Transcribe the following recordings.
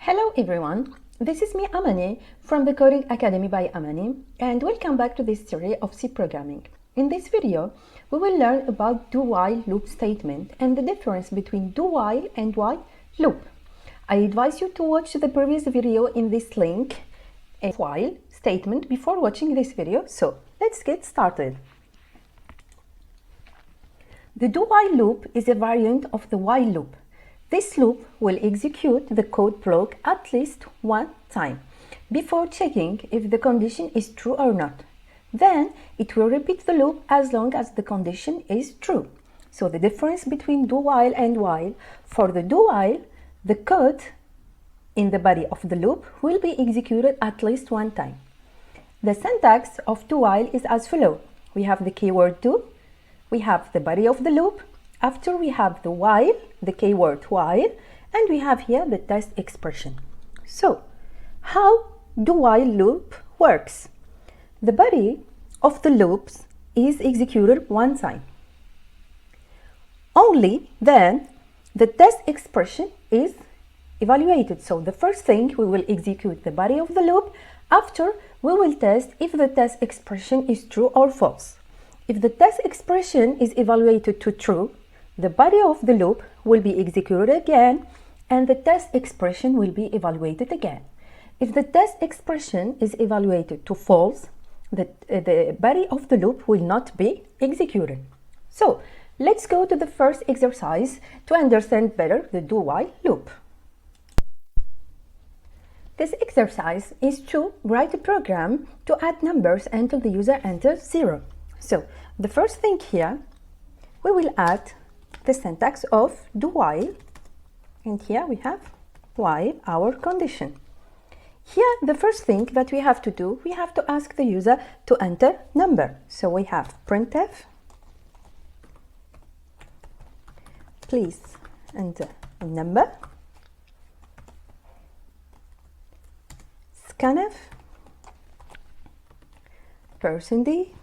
Hello everyone, this is me Amani from the Coding Academy by Amani and welcome back to this series of C programming. In this video, we will learn about do-while loop statement and the difference between do-while and while loop. I advise you to watch the previous video in this link, a while statement, before watching this video. So let's get started. The do-while loop is a variant of the while loop. This loop will execute the code block at least one time before checking if the condition is true or not. Then it will repeat the loop as long as the condition is true. So the difference between do-while and while: for the do-while, the code in the body of the loop will be executed at least one time. The syntax of do-while is as follows. We have the keyword do, we have the body of the loop, after we have the while, the keyword while, and we have here the test expression. So, how do-while loop works? The body of the loops is executed one time. Only then the test expression is evaluated. So the first thing, we will execute the body of the loop. After, we will test if the test expression is true or false. If the test expression is evaluated to true, the body of the loop will be executed again and the test expression will be evaluated again. If the test expression is evaluated to false, the body of the loop will not be executed. So let's go to the first exercise to understand better the do-while loop. This exercise is to write a program to add numbers until the user enters 0. So the first thing here, we will add the syntax of do-while, and here we have while our condition. Here the first thing that we have to do, we have to ask the user to enter number. So we have printf, please enter number, scanf, %d,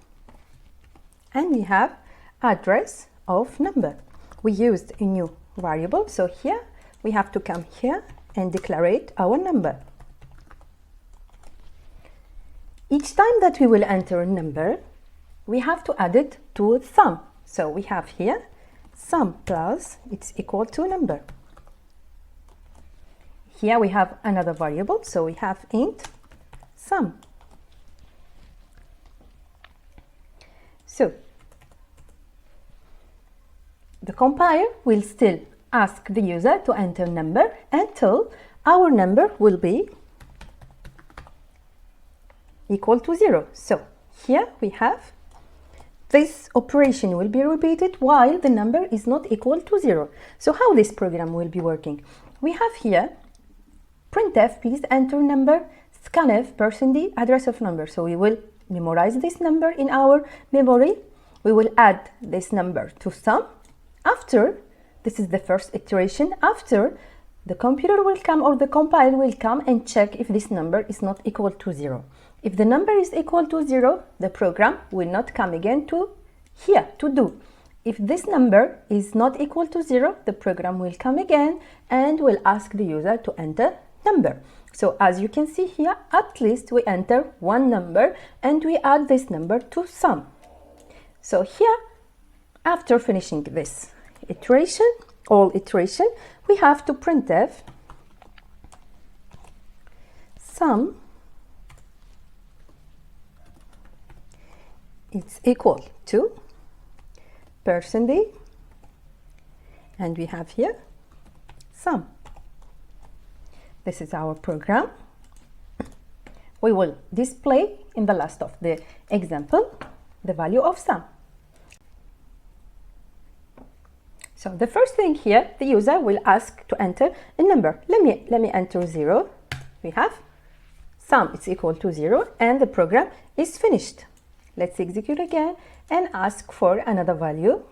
and we have address of number. We used a new variable, so here we have to come here and declare our number. Each time that we will enter a number, we have to add it to sum. So we have here sum plus it's equal to number. Here we have another variable, so we have int sum. So the compiler will still ask the user to enter number until our number will be equal to 0. So here we have this operation will be repeated while the number is not equal to 0. So how this program will be working? We have here printf, please enter number, scanf, %d, address of number. So we will memorize this number in our memory. We will add this number to sum. After, this is the first iteration, after the computer will come or the compiler will come and check if this number is not equal to 0. If the number is equal to 0, the program will not come again to here to do. If this number is not equal to 0, the program will come again and will ask the user to enter number. So as you can see here, at least we enter one number and we add this number to sum. So here, after finishing this iteration, we have to printf sum it's equal to %d, and we have here sum. This is our program. We will display in the last of the example the value of sum. So the first thing here, the user will ask to enter a number. Let me enter 0. We have sum is equal to 0 and the program is finished. Let's execute again and ask for another value.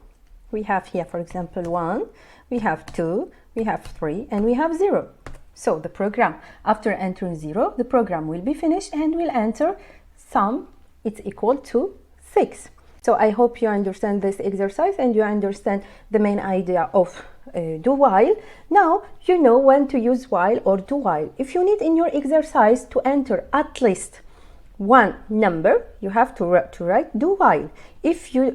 We have here, for example, 1, we have 2, we have 3, and we have 0. So the program, after entering 0, the program will be finished and will enter sum it's equal to 6. So I hope you understand this exercise and you understand the main idea of do while. Now you know when to use while or do while. If you need in your exercise to enter at least one number, you have to write do while. If you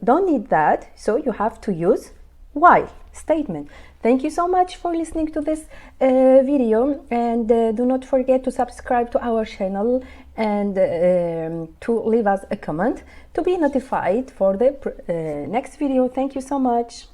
don't need that, so you have to use while statement. Thank you so much for listening to this video, and do not forget to subscribe to our channel and to leave us a comment to be notified for the next video. Thank you so much.